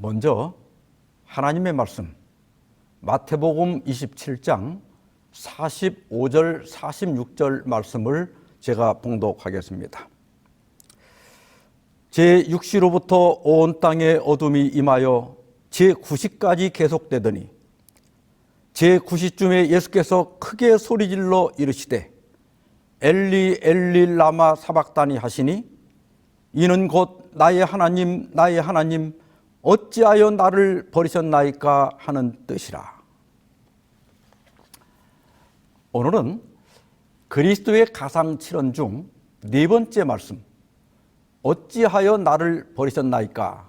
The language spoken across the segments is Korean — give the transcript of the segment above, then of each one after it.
먼저 하나님의 말씀 마태복음 27장 45절 46절 말씀을 제가 봉독하겠습니다. 제6시로부터 온 땅에 어둠이 임하여 제9시까지 계속되더니 제9시쯤에 예수께서 크게 소리질러 이르시되 엘리 엘리 라마 사박다니 하시니 이는 곧 나의 하나님 나의 하나님 어찌하여 나를 버리셨나이까 하는 뜻이라. 오늘은 그리스도의 가상칠언 중 네 번째 말씀 어찌하여 나를 버리셨나이까,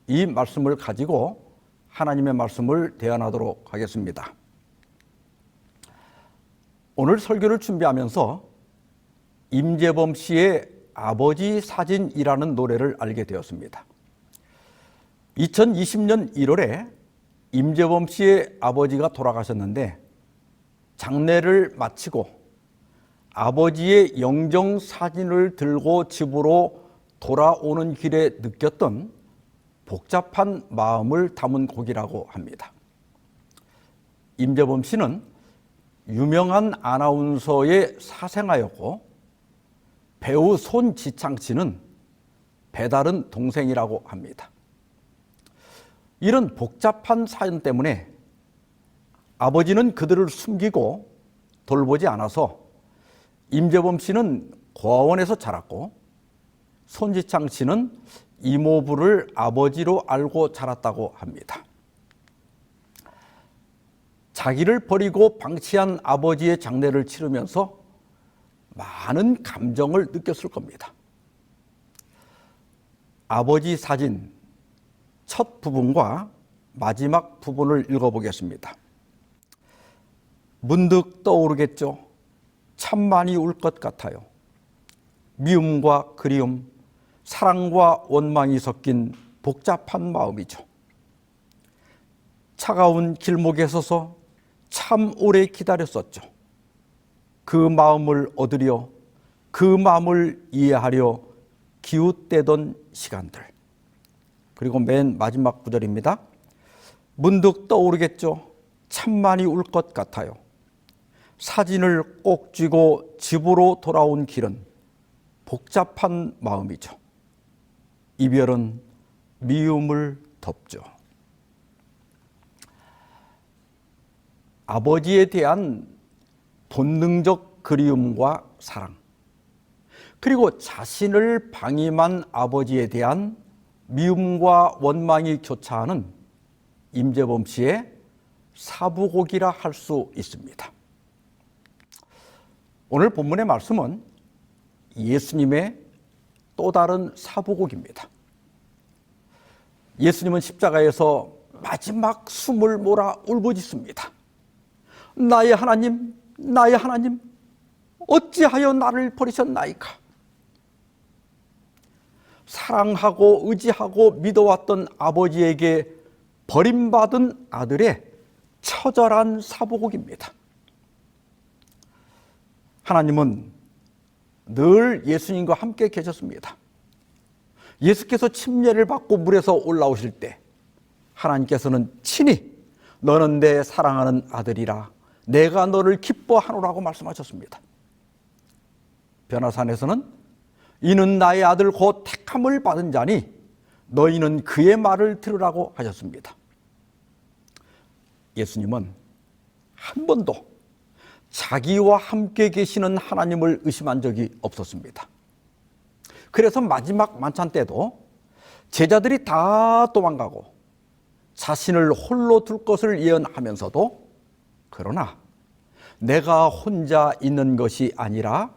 이 말씀을 가지고 하나님의 말씀을 대안하도록 하겠습니다. 오늘 설교를 준비하면서 임재범 씨의 아버지 사진이라는 노래를 알게 되었습니다. 2020년 1월에 임재범 씨의 아버지가 돌아가셨는데 장례를 마치고 아버지의 영정 사진을 들고 집으로 돌아오는 길에 느꼈던 복잡한 마음을 담은 곡이라고 합니다. 임재범 씨는 유명한 아나운서의 사생아였고 배우 손지창 씨는 배다른 동생이라고 합니다. 이런 복잡한 사연 때문에 아버지는 그들을 숨기고 돌보지 않아서 임재범 씨는 고아원에서 자랐고 손지창 씨는 이모부를 아버지로 알고 자랐다고 합니다. 자기를 버리고 방치한 아버지의 장례를 치르면서 많은 감정을 느꼈을 겁니다. 아버지 사진 첫 부분과 마지막 부분을 읽어보겠습니다. 문득 떠오르겠죠. 참 많이 울 것 같아요. 미움과 그리움, 사랑과 원망이 섞인 복잡한 마음이죠. 차가운 길목에 서서 참 오래 기다렸었죠. 그 마음을 얻으려, 그 마음을 이해하려 기웃대던 시간들. 그리고 맨 마지막 구절입니다. 문득 떠오르겠죠. 참 많이 울 것 같아요. 사진을 꼭 쥐고 집으로 돌아온 길은 복잡한 마음이죠. 이별은 미움을 덮죠. 아버지에 대한 본능적 그리움과 사랑, 그리고 자신을 방임한 아버지에 대한 미움과 원망이 교차하는 임재범 씨의 사부곡이라 할 수 있습니다. 오늘 본문의 말씀은 예수님의 또 다른 사부곡입니다. 예수님은 십자가에서 마지막 숨을 몰아 울부짖습니다. 나의 하나님, 나의 하나님, 어찌하여 나를 버리셨나이까? 사랑하고 의지하고 믿어왔던 아버지에게 버림받은 아들의 처절한 사부곡입니다. 하나님은 늘 예수님과 함께 계셨습니다. 예수께서 침례를 받고 물에서 올라오실 때 하나님께서는 친히 너는 내 사랑하는 아들이라 내가 너를 기뻐하노라고 말씀하셨습니다. 변화산에서는 이는 나의 아들 곧 택함을 받은 자니 너희는 그의 말을 들으라고 하셨습니다. 예수님은 한 번도 자기와 함께 계시는 하나님을 의심한 적이 없었습니다. 그래서 마지막 만찬 때도 제자들이 다 도망가고 자신을 홀로 둘 것을 예언하면서도 그러나 내가 혼자 있는 것이 아니라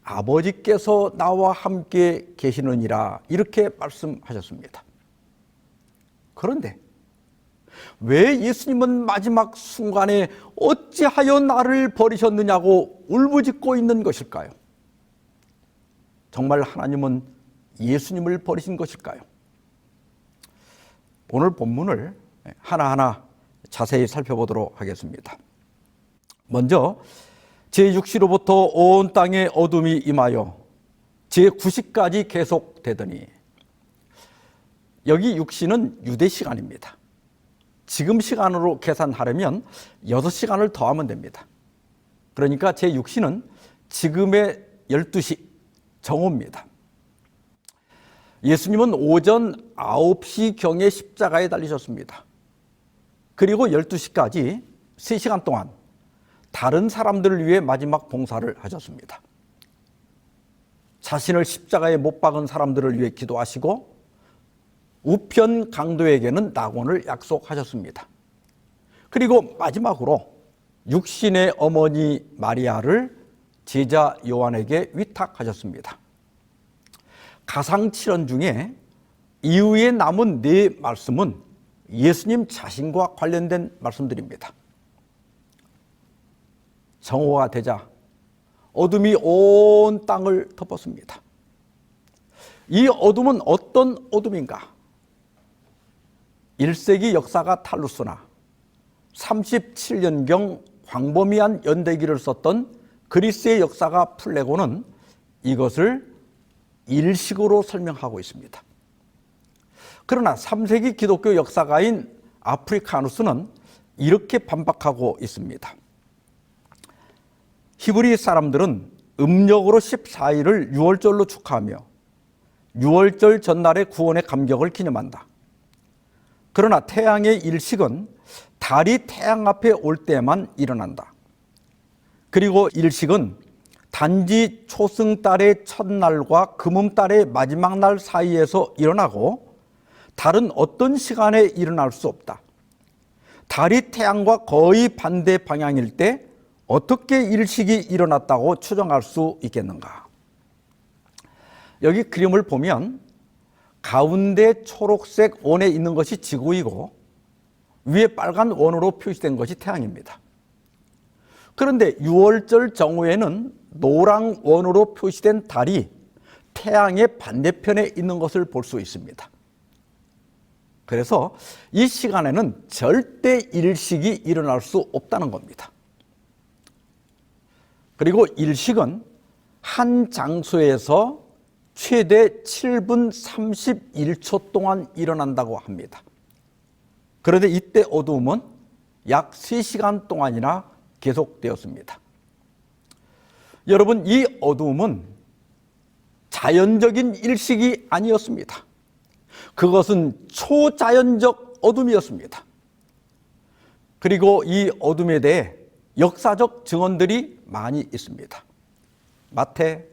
아버지께서 나와 함께 계시느니라 이렇게 말씀하셨습니다. 그런데 왜 예수님은 마지막 순간에 어찌하여 나를 버리셨느냐고 울부짖고 있는 것일까요? 정말 하나님은 예수님을 버리신 것일까요? 오늘 본문을 하나하나 자세히 살펴보도록 하겠습니다. 먼저 제6시로부터 온 땅에 어둠이 임하여 제9시까지 계속되더니, 여기 6시는 유대 시간입니다. 지금 시간으로 계산하려면 6시간을 더하면 됩니다. 그러니까 제 6시는 지금의 12시 정오입니다. 예수님은 오전 9시경에 십자가에 달리셨습니다. 그리고 12시까지 3시간 동안 다른 사람들을 위해 마지막 봉사를 하셨습니다. 자신을 십자가에 못 박은 사람들을 위해 기도하시고 우편 강도에게는 낙원을 약속하셨습니다. 그리고 마지막으로 육신의 어머니 마리아를 제자 요한에게 위탁하셨습니다. 가상칠언 중에 이후에 남은 4말씀은 예수님 자신과 관련된 말씀들입니다. 정오가 되자 어둠이 온 땅을 덮었습니다. 이 어둠은 어떤 어둠인가? 1세기 역사가 탈루스나 37년경 광범위한 연대기를 썼던 그리스의 역사가 플레고는 이것을 일식으로 설명하고 있습니다. 그러나 3세기 기독교 역사가인 아프리카누스는 이렇게 반박하고 있습니다. 히브리 사람들은 음력으로 14일을 유월절로 축하하며 유월절 전날의 구원의 감격을 기념한다. 그러나 태양의 일식은 달이 태양 앞에 올 때만 일어난다. 그리고 일식은 단지 초승달의 첫날과 금음달의 마지막 날 사이에서 일어나고 달은 어떤 시간에 일어날 수 없다. 달이 태양과 거의 반대 방향일 때 어떻게 일식이 일어났다고 추정할 수 있겠는가? 여기 그림을 보면 가운데 초록색 원에 있는 것이 지구이고 위에 빨간 원으로 표시된 것이 태양입니다. 그런데 유월절 정오에는 노랑 원으로 표시된 달이 태양의 반대편에 있는 것을 볼 수 있습니다. 그래서 이 시간에는 절대 일식이 일어날 수 없다는 겁니다. 그리고 일식은 한 장소에서 최대 7분 31초 동안 일어난다고 합니다. 그런데 이때 어두움은 약 3시간 동안이나 계속되었습니다. 여러분, 이 어두움은 자연적인 일식이 아니었습니다. 그것은 초자연적 어둠이었습니다. 그리고 이 어둠에 대해 역사적 증언들이 많이 있습니다. 마태,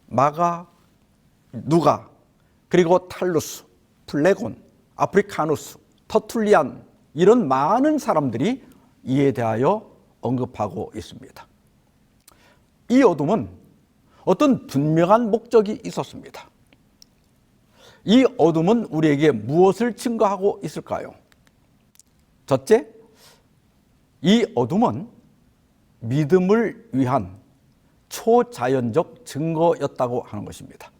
마가, 누가, 그리고 탈루스, 플레곤, 아프리카누스, 터툴리안, 이런 많은 사람들이 이에 대하여 언급하고 있습니다. 이 어둠은 어떤 분명한 목적이 있었습니다. 이 어둠은 우리에게 무엇을 증거하고 있을까요? 첫째, 이 어둠은 믿음을 위한 초자연적 증거였다고 하는 것입니다.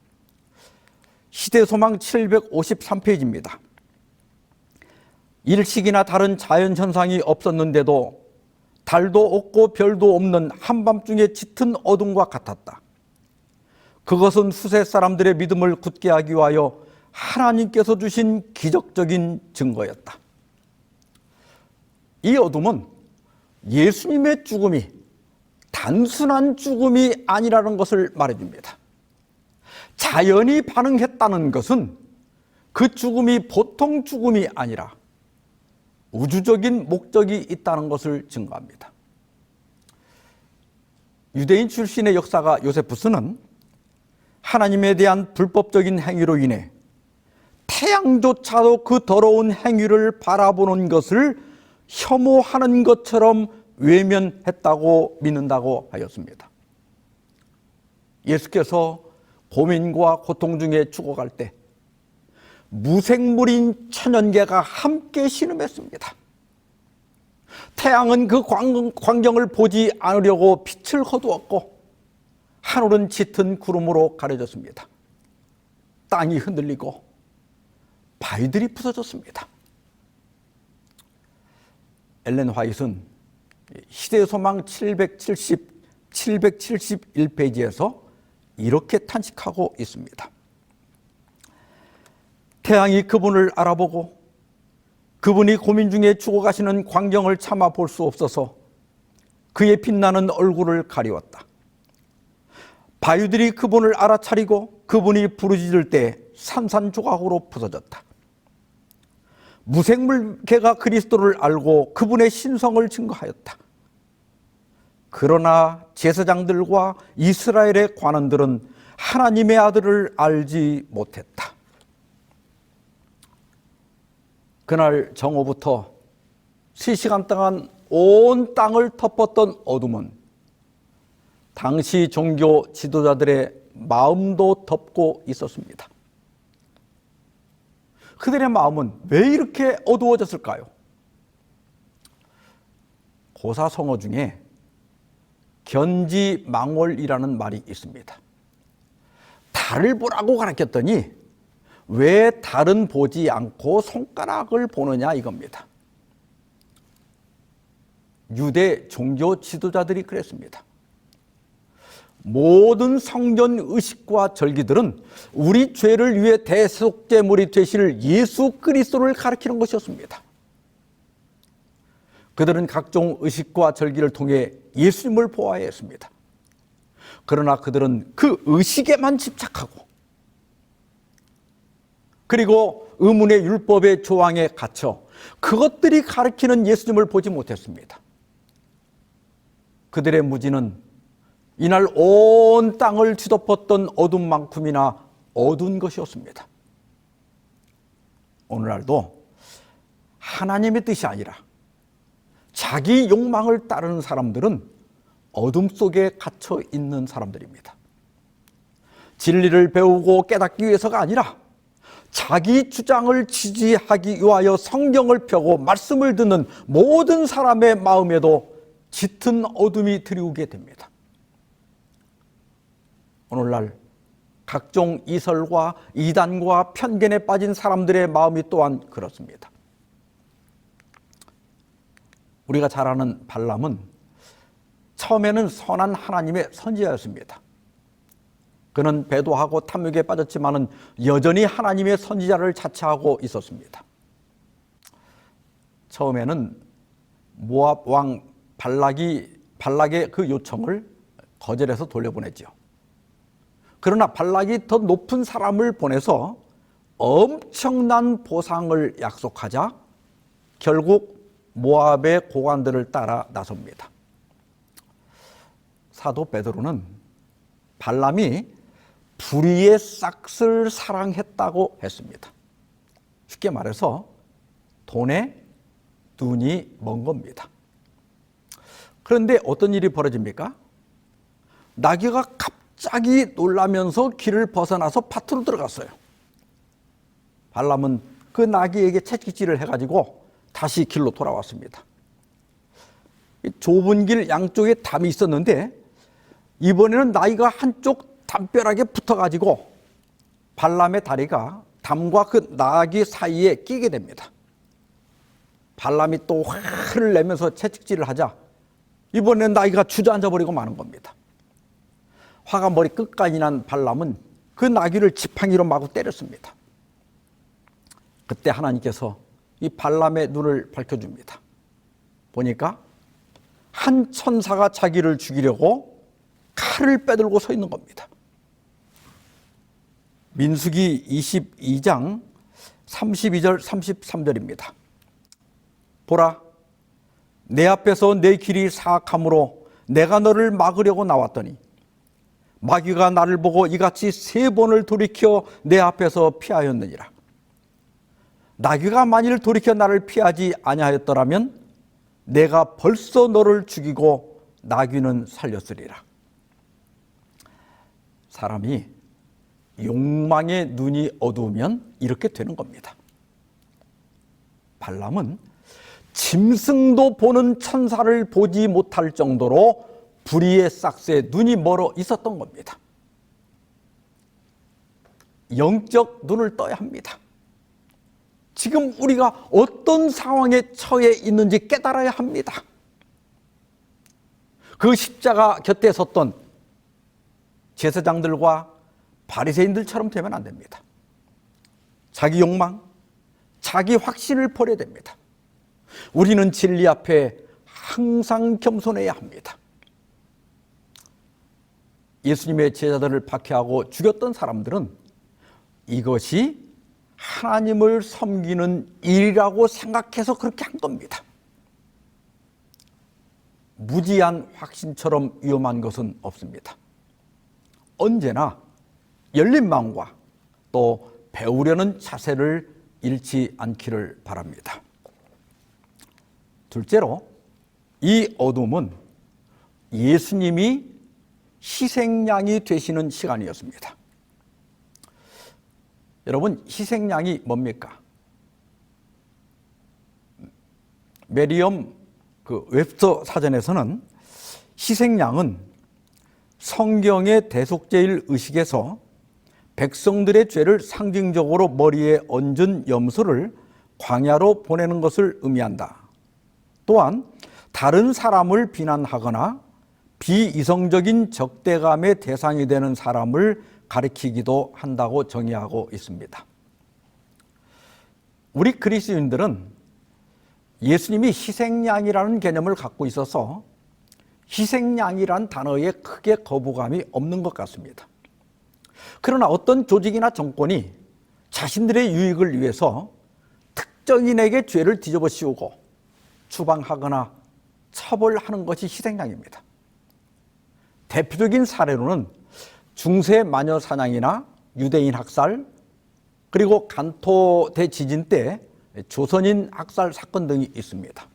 시대소망 753페이지입니다. 일식이나 다른 자연현상이 없었는데도 달도 없고 별도 없는 한밤중에 짙은 어둠과 같았다. 그것은 후세 사람들의 믿음을 굳게 하기 위하여 하나님께서 주신 기적적인 증거였다. 이 어둠은 예수님의 죽음이 단순한 죽음이 아니라는 것을 말해줍니다. 자연이 반응했다는 것은 그 죽음이 보통 죽음이 아니라 우주적인 목적이 있다는 것을 증거합니다. 유대인 출신의 역사가 요세푸스는 하나님에 대한 불법적인 행위로 인해 태양조차도 그 더러운 행위를 바라보는 것을 혐오하는 것처럼 외면했다고 믿는다고 하였습니다. 예수께서 고민과 고통 중에 죽어갈 때 무생물인 천연계가 함께 신음했습니다. 태양은 그 광경을 보지 않으려고 빛을 거두었고 하늘은 짙은 구름으로 가려졌습니다. 땅이 흔들리고 바위들이 부서졌습니다. 엘렌 화이트는 시대소망 771페이지에서 이렇게 탄식하고 있습니다. 태양이 그분을 알아보고 그분이 고민 중에 죽어가시는 광경을 참아 볼 수 없어서 그의 빛나는 얼굴을 가리웠다. 바위들이 그분을 알아차리고 그분이 부르짖을 때 산산조각으로 부서졌다. 무생물개가 그리스도를 알고 그분의 신성을 증거하였다. 그러나 제사장들과 이스라엘의 관원들은 하나님의 아들을 알지 못했다. 그날 정오부터 3시간 동안 온 땅을 덮었던 어둠은 당시 종교 지도자들의 마음도 덮고 있었습니다. 그들의 마음은 왜 이렇게 어두워졌을까요? 고사성어 중에 견지망월이라는 말이 있습니다. 달을 보라고 가르쳤더니 왜 달은 보지 않고 손가락을 보느냐 이겁니다. 유대 종교 지도자들이 그랬습니다. 모든 성전 의식과 절기들은 우리 죄를 위해 대속제물이 되실 예수 그리스도를 가리키는 것이었습니다. 그들은 각종 의식과 절기를 통해 예수님을 보아야 했습니다. 그러나 그들은 그 의식에만 집착하고 그리고 의문의 율법의 조항에 갇혀 그것들이 가리키는 예수님을 보지 못했습니다. 그들의 무지는 이날 온 땅을 뒤덮었던 어둠만큼이나 어두운 것이었습니다. 오늘날도 하나님의 뜻이 아니라 자기 욕망을 따르는 사람들은 어둠 속에 갇혀 있는 사람들입니다. 진리를 배우고 깨닫기 위해서가 아니라 자기 주장을 지지하기 위하여 성경을 펴고 말씀을 듣는 모든 사람의 마음에도 짙은 어둠이 드리우게 됩니다. 오늘날 각종 이설과 이단과 편견에 빠진 사람들의 마음이 또한 그렇습니다. 우리가 잘 아는 발람은 처음에는 선한 하나님의 선지자였습니다. 그는 배도하고 탐욕에 빠졌지만은 여전히 하나님의 선지자를 자처하고 있었습니다. 처음에는 모압 왕 발락의 그 요청을 거절해서 돌려보냈죠. 그러나 발락이 더 높은 사람을 보내서 엄청난 보상을 약속하자 결국 모압의 고관들을 따라 나섭니다. 사도 베드로는 발람이 불의의 싹을 사랑했다고 했습니다. 쉽게 말해서 돈에 눈이 먼 겁니다. 그런데 어떤 일이 벌어집니까? 나귀가 갑자기 놀라면서 길을 벗어나서 밭으로 들어갔어요. 발람은 그 나귀에게 채찍질을 해가지고 다시 길로 돌아왔습니다. 좁은 길 양쪽에 담이 있었는데 이번에는 나귀가 한쪽 담벼락에 붙어가지고 발람의 다리가 담과 그 나귀 사이에 끼게 됩니다. 발람이 또 화를 내면서 채찍질을 하자 이번에는 나귀가 주저앉아 버리고 마는 겁니다. 화가 머리 끝까지 난 발람은 그 나귀를 지팡이로 마구 때렸습니다. 그때 하나님께서 이 발람의 눈을 밝혀줍니다. 보니까 한 천사가 자기를 죽이려고 칼을 빼들고 서 있는 겁니다. 민수기 22장 32절 33절입니다. 보라, 내 앞에서 내 길이 사악함으로 내가 너를 막으려고 나왔더니 마귀가 나를 보고 이같이 3번을 돌이켜 내 앞에서 피하였느니라. 나귀가 만일 돌이켜 나를 피하지 아니하였더라면 내가 벌써 너를 죽이고 나귀는 살렸으리라. 사람이 욕망의 눈이 어두우면 이렇게 되는 겁니다. 발람은 짐승도 보는 천사를 보지 못할 정도로 불의의 싹스에 눈이 멀어 있었던 겁니다. 영적 눈을 떠야 합니다. 지금 우리가 어떤 상황에 처해 있는지 깨달아야 합니다. 그 십자가 곁에 섰던 제사장들과 바리새인들처럼 되면 안 됩니다. 자기 욕망, 자기 확신을 버려야 됩니다. 우리는 진리 앞에 항상 겸손해야 합니다. 예수님의 제자들을 박해하고 죽였던 사람들은 이것이 하나님을 섬기는 일이라고 생각해서 그렇게 한 겁니다. 무지한 확신처럼 위험한 것은 없습니다. 언제나 열린 마음과 또 배우려는 자세를 잃지 않기를 바랍니다. 둘째로, 이 어둠은 예수님이 희생양이 되시는 시간이었습니다. 여러분, 희생양이 뭡니까? 메리엄 웹스터 사전에서는 희생양은 성경의 대속죄일 의식에서 백성들의 죄를 상징적으로 머리에 얹은 염소를 광야로 보내는 것을 의미한다. 또한 다른 사람을 비난하거나 비이성적인 적대감의 대상이 되는 사람을 가리키기도 한다고 정의하고 있습니다. 우리 그리스도인들은 예수님이 희생양이라는 개념을 갖고 있어서 희생양이란 단어에 크게 거부감이 없는 것 같습니다. 그러나 어떤 조직이나 정권이 자신들의 유익을 위해서 특정인에게 죄를 뒤집어 씌우고 추방하거나 처벌하는 것이 희생양입니다. 대표적인 사례로는 중세 마녀 사냥이나 유대인 학살, 그리고 간토 대지진 때 조선인 학살 사건 등이 있습니다.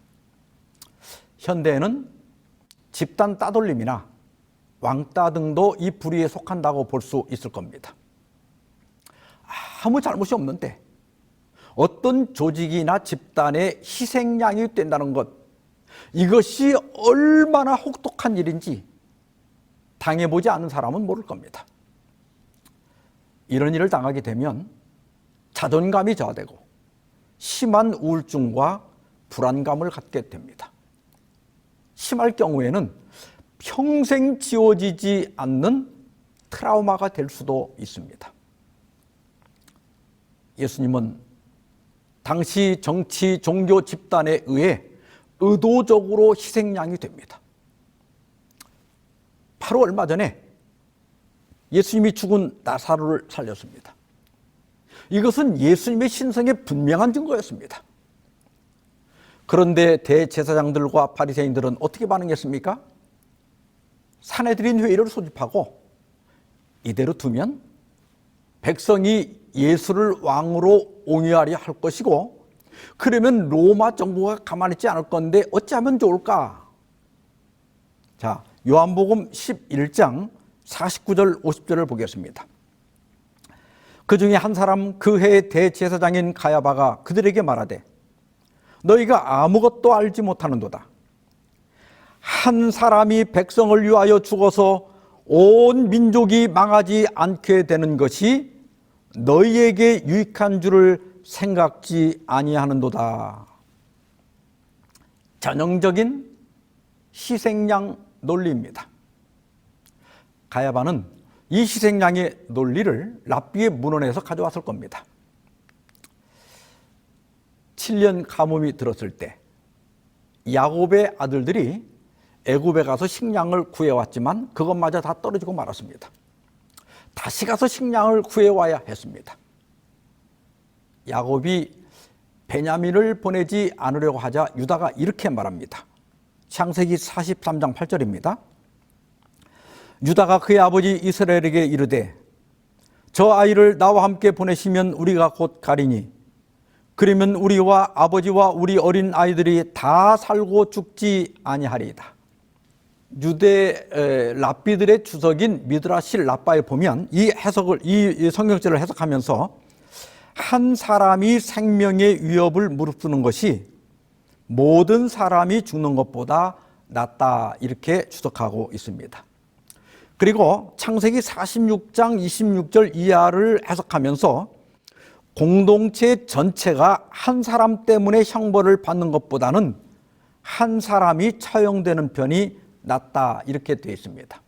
현대에는 집단 따돌림이나 왕따 등도 이 부류에 속한다고 볼 수 있을 겁니다. 아무 잘못이 없는데 어떤 조직이나 집단의 희생양이 된다는 것, 이것이 얼마나 혹독한 일인지 당해보지 않은 사람은 모를 겁니다. 이런 일을 당하게 되면 자존감이 저하되고 심한 우울증과 불안감을 갖게 됩니다. 심할 경우에는 평생 지워지지 않는 트라우마가 될 수도 있습니다. 예수님은 당시 정치, 종교 집단에 의해 의도적으로 희생양이 됩니다. 바로 얼마 전에 예수님이 죽은 나사로를 살렸습니다. 이것은 예수님의 신성의 분명한 증거였습니다. 그런데 대제사장들과 바리새인들은 어떻게 반응했습니까? 사내들인 회의를 소집하고 이대로 두면 백성이 예수를 왕으로 옹위하려 할 것이고, 그러면 로마 정부가 가만히 있지 않을 건데 어찌하면 좋을까? 자, 요한복음 11장 49절 50절을 보겠습니다. 그 중에 한 사람, 그 해의 대제사장인 가야바가 그들에게 말하되, 너희가 아무것도 알지 못하는도다. 한 사람이 백성을 위하여 죽어서 온 민족이 망하지 않게 되는 것이 너희에게 유익한 줄을 생각지 아니하는도다. 전형적인 희생양 논리입니다. 가야바는 이 희생양의 논리를 랍비의 문헌에서 가져왔을 겁니다. 7년 가뭄이 들었을 때 야곱의 아들들이 애굽에 가서 식량을 구해왔지만 그것마저 다 떨어지고 말았습니다. 다시 가서 식량을 구해와야 했습니다. 야곱이 베냐민을 보내지 않으려고 하자 유다가 이렇게 말합니다. 창세기 43장 8절입니다. 유다가 그의 아버지 이스라엘에게 이르되, 저 아이를 나와 함께 보내시면 우리가 곧 가리니 그러면 우리와 아버지와 우리 어린 아이들이 다 살고 죽지 아니하리이다. 유대 랍비들의 주석인 미드라시 랍바에 보면 이 성경절을 해석하면서 한 사람이 생명의 위협을 무릅쓰는 것이 모든 사람이 죽는 것보다 낫다, 이렇게 주석하고 있습니다. 그리고 창세기 46장 26절 이하를 해석하면서 공동체 전체가 한 사람 때문에 형벌을 받는 것보다는 한 사람이 처형되는 편이 낫다, 이렇게 되어 있습니다.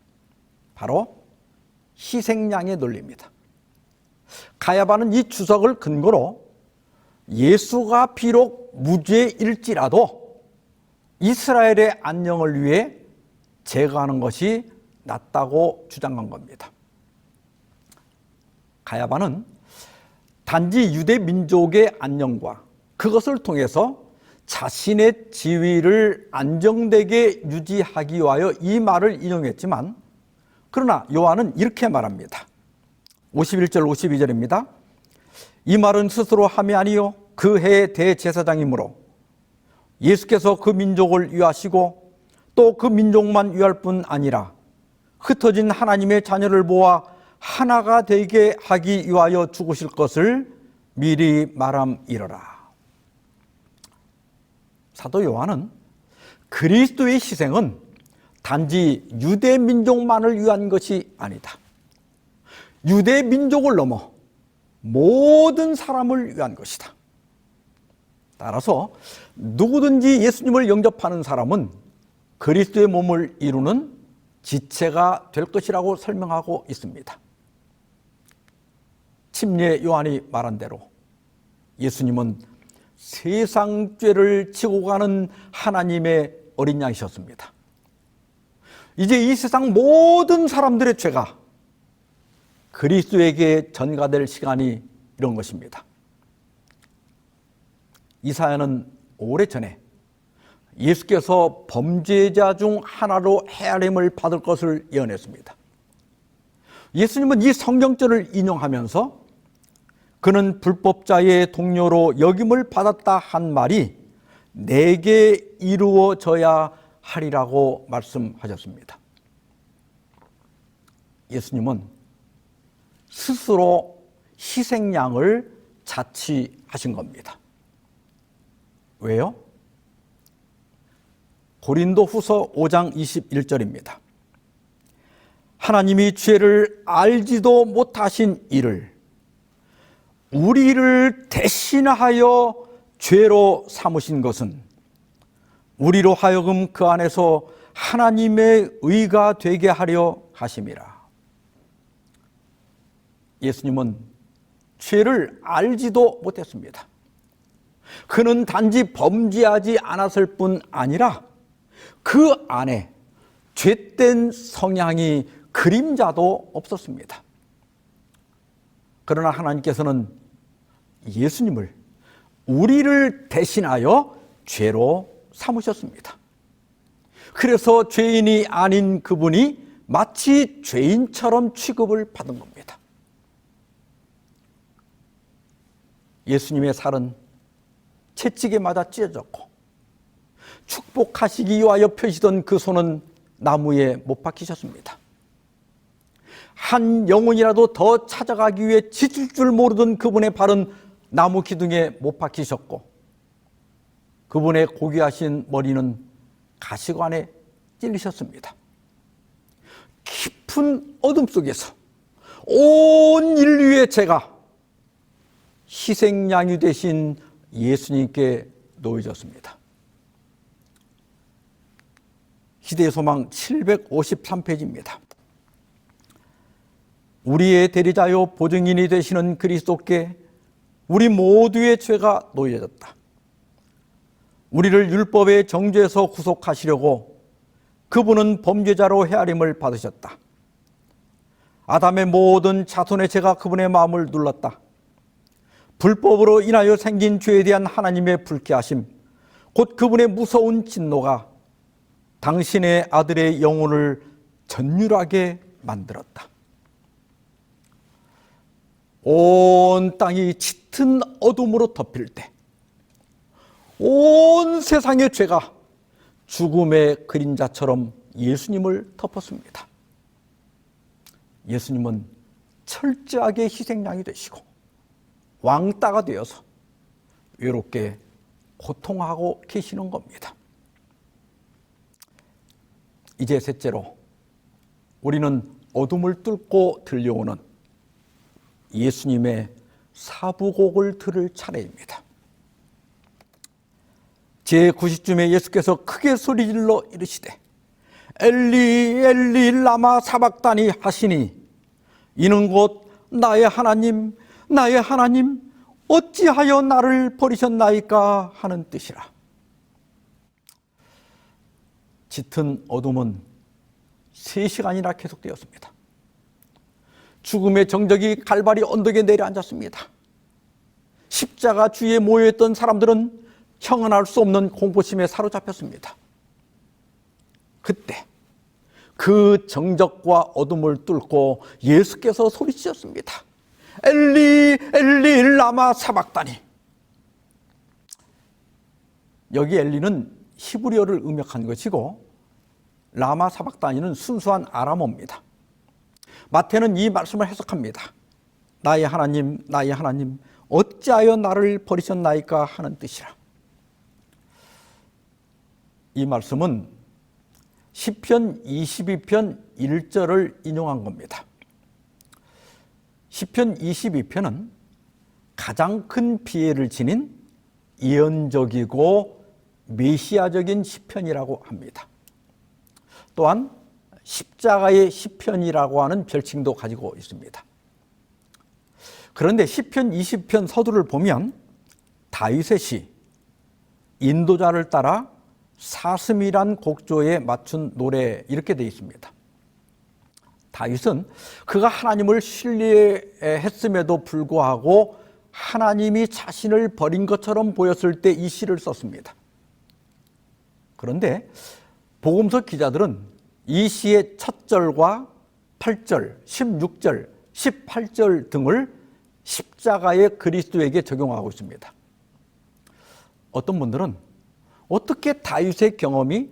바로 희생양의 논리입니다. 가야바는 이 주석을 근거로 예수가 비록 무죄일지라도 이스라엘의 안녕을 위해 제거하는 것이 낫다고 주장한 겁니다. 가야바는 단지 유대 민족의 안녕과 그것을 통해서 자신의 지위를 안정되게 유지하기 위하여 이 말을 인용했지만, 그러나 요한은 이렇게 말합니다. 51절 52절입니다. 이 말은 스스로 함이 아니요 그 해의 대제사장이므로 예수께서 그 민족을 위하시고 또 그 민족만 위할 뿐 아니라 흩어진 하나님의 자녀를 모아 하나가 되게 하기 위하여 죽으실 것을 미리 말함이러라. 사도 요한은 그리스도의 희생은 단지 유대 민족만을 위한 것이 아니다. 유대 민족을 넘어 모든 사람을 위한 것이다. 따라서 누구든지 예수님을 영접하는 사람은 그리스도의 몸을 이루는 지체가 될 것이라고 설명하고 있습니다. 침례 요한이 말한 대로 예수님은 세상 죄를 지고 가는 하나님의 어린 양이셨습니다. 이제 이 세상 모든 사람들의 죄가 그리스도에게 전가될 시간이 이런 것입니다. 이사야는 오래전에 예수께서 범죄자 중 하나로 헤아림을 받을 것을 예언했습니다. 예수님은 이 성경절을 인용하면서 그는 불법자의 동료로 여김을 받았다 한 말이 내게 이루어져야 하리라고 말씀하셨습니다. 예수님은 스스로 희생양을 자치하신 겁니다. 왜요? 고린도후서 5장 21절입니다. 하나님이 죄를 알지도 못하신 이를 우리를 대신하여 죄로 삼으신 것은 우리로 하여금 그 안에서 하나님의 의가 되게 하려 하심이라. 예수님은 죄를 알지도 못했습니다. 그는 단지 범죄하지 않았을 뿐 아니라 그 안에 죄된 성향이 그림자도 없었습니다. 그러나 하나님께서는 예수님을 우리를 대신하여 죄로 삼으셨습니다. 그래서 죄인이 아닌 그분이 마치 죄인처럼 취급을 받은 겁니다. 예수님의 살은 채찍에 맞아 찢어졌고 축복하시기 위하여 펴시던 그 손은 나무에 못 박히셨습니다. 한 영혼이라도 더 찾아가기 위해 지칠 줄 모르던 그분의 발은 나무 기둥에 못 박히셨고 그분의 고귀하신 머리는 가시관에 찔리셨습니다. 깊은 어둠 속에서 온 인류의 죄가 희생양이 되신 예수님께 놓여졌습니다. 희대의 소망 753페이지입니다. 우리의 대리자요 보증인이 되시는 그리스도께 우리 모두의 죄가 놓여졌다. 우리를 율법의 정죄에서 구속하시려고 그분은 범죄자로 헤아림을 받으셨다. 아담의 모든 자손의 죄가 그분의 마음을 눌렀다. 불법으로 인하여 생긴 죄에 대한 하나님의 불쾌하심, 곧 그분의 무서운 진노가 당신의 아들의 영혼을 전율하게 만들었다. 온 땅이 짙은 어둠으로 덮일 때 온 세상의 죄가 죽음의 그림자처럼 예수님을 덮었습니다. 예수님은 철저하게 희생양이 되시고 왕따가 되어서 외롭게 고통하고 계시는 겁니다. 이제 셋째로 우리는 어둠을 뚫고 들려오는 예수님의 사부곡을 들을 차례입니다. 제9시쯤에 예수께서 크게 소리질러 이르시되 엘리 엘리 라마 사박다니 하시니 이는 곧 나의 나의 하나님 어찌하여 나를 버리셨나이까 하는 뜻이라. 짙은 어둠은 3시간이나 계속되었습니다. 죽음의 정적이 갈바리 언덕에 내려앉았습니다. 십자가 주위에 모여있던 사람들은 형언할 수 없는 공포심에 사로잡혔습니다. 그때 그 정적과 어둠을 뚫고 예수께서 소리치셨습니다. 엘리 엘리 라마 사박다니. 여기 엘리는 히브리어를 음역한 것이고 라마 사박다니는 순수한 아람어입니다. 마태는 이 말씀을 해석합니다. 나의 하나님 나의 하나님 어찌하여 나를 버리셨나이까 하는 뜻이라. 이 말씀은 시편 22편 1절을 인용한 겁니다. 시편 22편은 가장 큰 피해를 지닌 예언적이고 메시아적인 시편이라고 합니다. 또한 십자가의 시편이라고 하는 별칭도 가지고 있습니다. 그런데 시편 20편 서두를 보면 다윗의 시, 인도자를 따라 사슴이란 곡조에 맞춘 노래 이렇게 되어 있습니다. 다윗은 그가 하나님을 신뢰했음에도 불구하고 하나님이 자신을 버린 것처럼 보였을 때 이 시를 썼습니다. 그런데 복음서 기자들은 이 시의 첫 절과 8절, 16절, 18절 등을 십자가의 그리스도에게 적용하고 있습니다. 어떤 분들은 어떻게 다윗의 경험이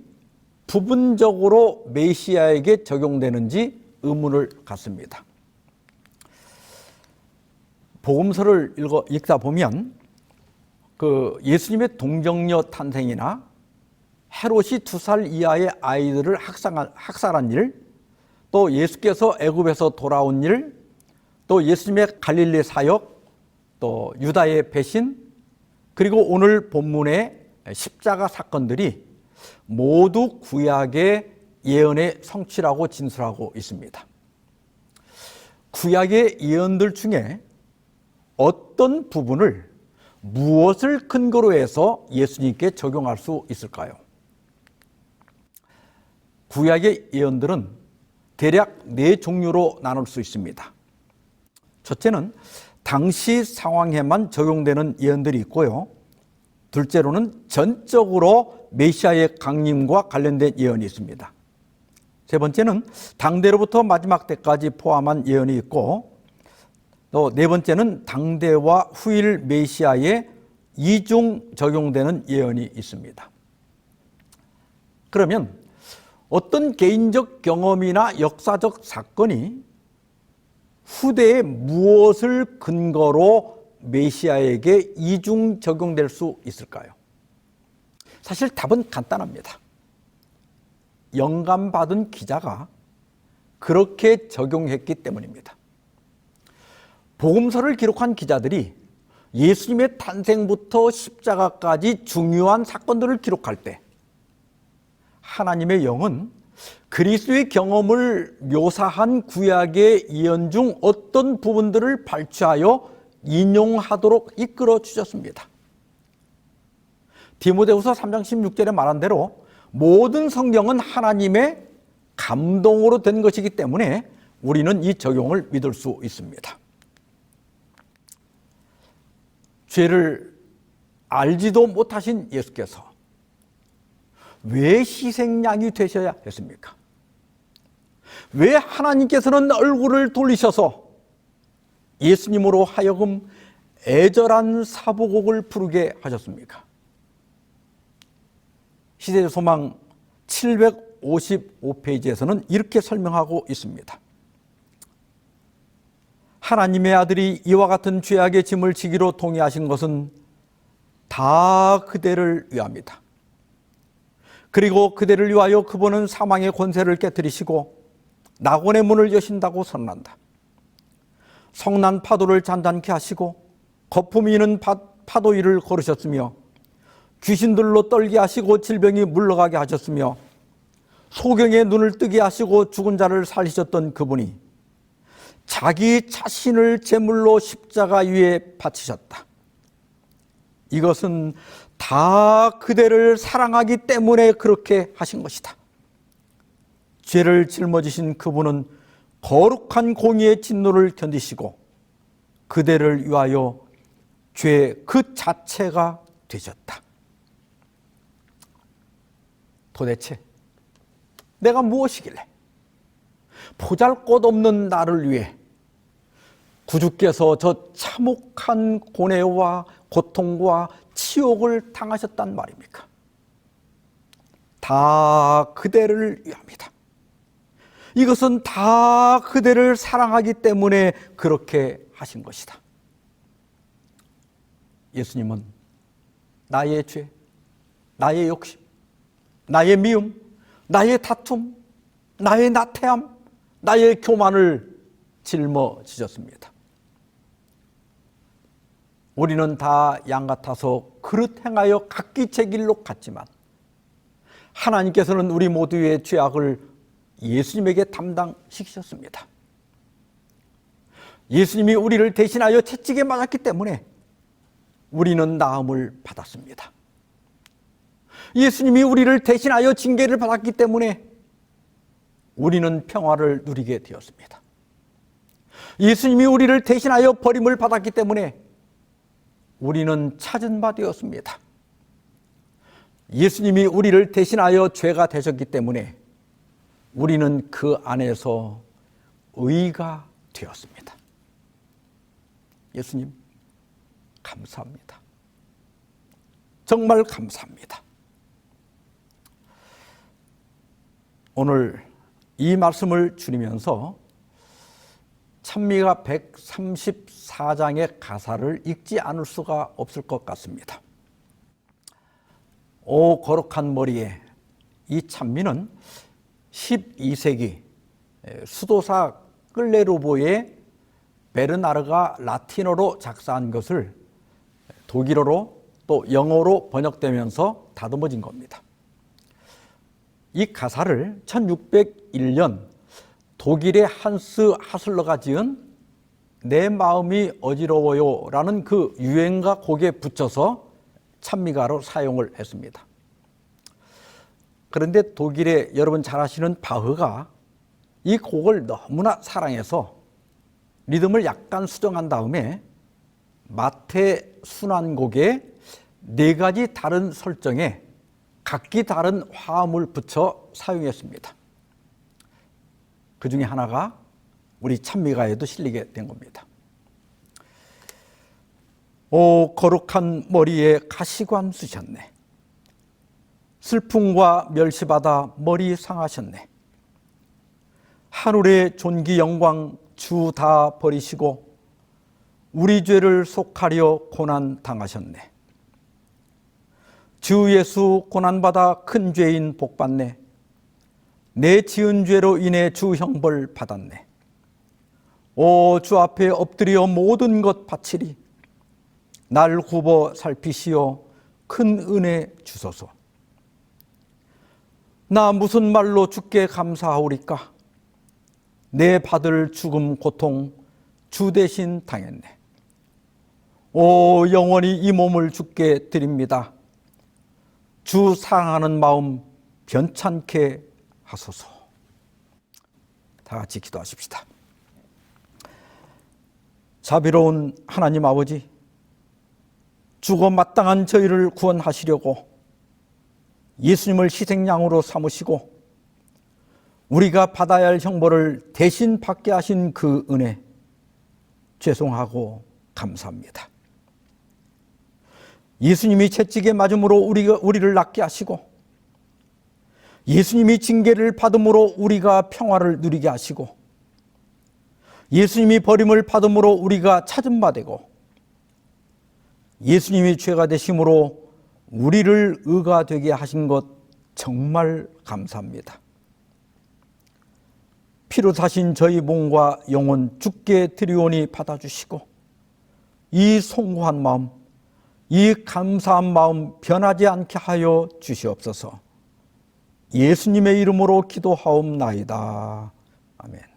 부분적으로 메시아에게 적용되는지 의문을 갖습니다. 복음서를 읽다 보면 그 예수님의 동정녀 탄생이나 헤롯이 2살 이하의 아이들을 학살한 일, 또 예수께서 애굽에서 돌아온 일, 또 예수님의 갈릴리 사역, 또 유다의 배신, 그리고 오늘 본문의 십자가 사건들이 모두 구약의 예언의 성취라고 진술하고 있습니다. 구약의 예언들 중에 어떤 부분을 무엇을 근거로 해서 예수님께 적용할 수 있을까요? 구약의 예언들은 대략 4종류로 나눌 수 있습니다. 첫째는 당시 상황에만 적용되는 예언들이 있고요. 둘째로는 전적으로 메시아의 강림과 관련된 예언이 있습니다. 세 번째는 당대로부터 마지막 때까지 포함한 예언이 있고, 또 네 번째는 당대와 후일 메시아에 이중 적용되는 예언이 있습니다. 그러면 어떤 개인적 경험이나 역사적 사건이 후대에 무엇을 근거로 메시아에게 이중 적용될 수 있을까요? 사실 답은 간단합니다. 영감받은 기자가 그렇게 적용했기 때문입니다. 복음서를 기록한 기자들이 예수님의 탄생부터 십자가까지 중요한 사건들을 기록할 때 하나님의 영은 그리스도의 경험을 묘사한 구약의 예언 중 어떤 부분들을 발췌하여 인용하도록 이끌어 주셨습니다. 디모데후서 3장 16절에 말한 대로 모든 성경은 하나님의 감동으로 된 것이기 때문에 우리는 이 적용을 믿을 수 있습니다. 죄를 알지도 못하신 예수께서 왜 희생양이 되셔야 했습니까? 왜 하나님께서는 얼굴을 돌리셔서 예수님으로 하여금 애절한 사부곡을 부르게 하셨습니까? 시대의 소망 755페이지에서는 이렇게 설명하고 있습니다. 하나님의 아들이 이와 같은 죄악의 짐을 지기로 동의하신 것은 다 그대를 위함이다. 그리고 그대를 위하여 그분은 사망의 권세를 깨뜨리시고 낙원의 문을 여신다고 선언한다. 성난 파도를 잔잔케 하시고 거품이 있는 파도 위를 걸으셨으며 귀신들로 떨게 하시고 질병이 물러가게 하셨으며 소경의 눈을 뜨게 하시고 죽은 자를 살리셨던 그분이 자기 자신을 제물로 십자가 위에 바치셨다. 이것은 다 그대를 사랑하기 때문에 그렇게 하신 것이다. 죄를 짊어지신 그분은 거룩한 공의의 진노를 견디시고 그대를 위하여 죄 그 자체가 되셨다. 도대체 내가 무엇이길래 보잘것없는 나를 위해 구주께서 저 참혹한 고뇌와 고통과 치욕을 당하셨단 말입니까? 다 그대를 위함이다. 이것은 다 그대를 사랑하기 때문에 그렇게 하신 것이다. 예수님은 나의 죄, 나의 욕심, 나의 미움, 나의 다툼, 나의 나태함, 나의 교만을 짊어지셨습니다. 우리는 다 양 같아서 그릇 행하여 각기 제 길로 갔지만 하나님께서는 우리 모두의 죄악을 예수님에게 담당시키셨습니다. 예수님이 우리를 대신하여 채찍에 맞았기 때문에 우리는 나음을 받았습니다. 예수님이 우리를 대신하여 징계를 받았기 때문에 우리는 평화를 누리게 되었습니다. 예수님이 우리를 대신하여 버림을 받았기 때문에 우리는 찾은 바 되었습니다. 예수님이 우리를 대신하여 죄가 되셨기 때문에 우리는 그 안에서 의가 되었습니다. 예수님, 감사합니다. 정말 감사합니다. 오늘 이 말씀을 줄이면서 찬미가 134장의 가사를 읽지 않을 수가 없을 것 같습니다. 오 거룩한 머리에, 이 찬미는 12세기 수도사 끌레르보의 베르나르가 라틴어로 작사한 것을 독일어로 또 영어로 번역되면서 다듬어진 겁니다. 이 가사를 1601년 독일의 한스 하슬러가 지은 내 마음이 어지러워요 라는 그 유행가 곡에 붙여서 찬미가로 사용을 했습니다. 그런데 독일의 여러분 잘 아시는 바흐가 이 곡을 너무나 사랑해서 리듬을 약간 수정한 다음에 마태 순환곡에 4가지 다른 설정에 각기 다른 화음을 붙여 사용했습니다. 그 중에 하나가 우리 찬미가에도 실리게 된 겁니다. 오 거룩한 머리에 가시관 쓰셨네. 슬픔과 멸시받아 머리 상하셨네. 하늘의 존귀 영광 주 다 버리시고 우리 죄를 속하려 고난 당하셨네. 주 예수 고난받아 큰 죄인 복받네. 내 지은 죄로 인해 주 형벌 받았네. 오 주 앞에 엎드려 모든 것 바치리. 날 굽어 살피시어 큰 은혜 주소서. 나 무슨 말로 주께 감사하오리까. 내 받을 죽음 고통 주 대신 당했네. 오 영원히 이 몸을 주께 드립니다. 주 사랑하는 마음 변찮게 하소서. 다 같이 기도하십시다. 자비로운 하나님 아버지, 죽어 마땅한 저희를 구원하시려고 예수님을 희생양으로 삼으시고 우리가 받아야 할 형벌을 대신 받게 하신 그 은혜 죄송하고 감사합니다. 예수님이 채찍에 맞음으로 우리를 낫게 하시고 예수님이 징계를 받음으로 우리가 평화를 누리게 하시고 예수님이 버림을 받음으로 우리가 찾은 바 되고 예수님이 죄가 되심으로 우리를 의가 되게 하신 것 정말 감사합니다. 피로 사신 저희 몸과 영혼 주께 드리오니 받아주시고 이 송구한 마음, 이 감사한 마음 변하지 않게 하여 주시옵소서. 예수님의 이름으로 기도하옵나이다. 아멘.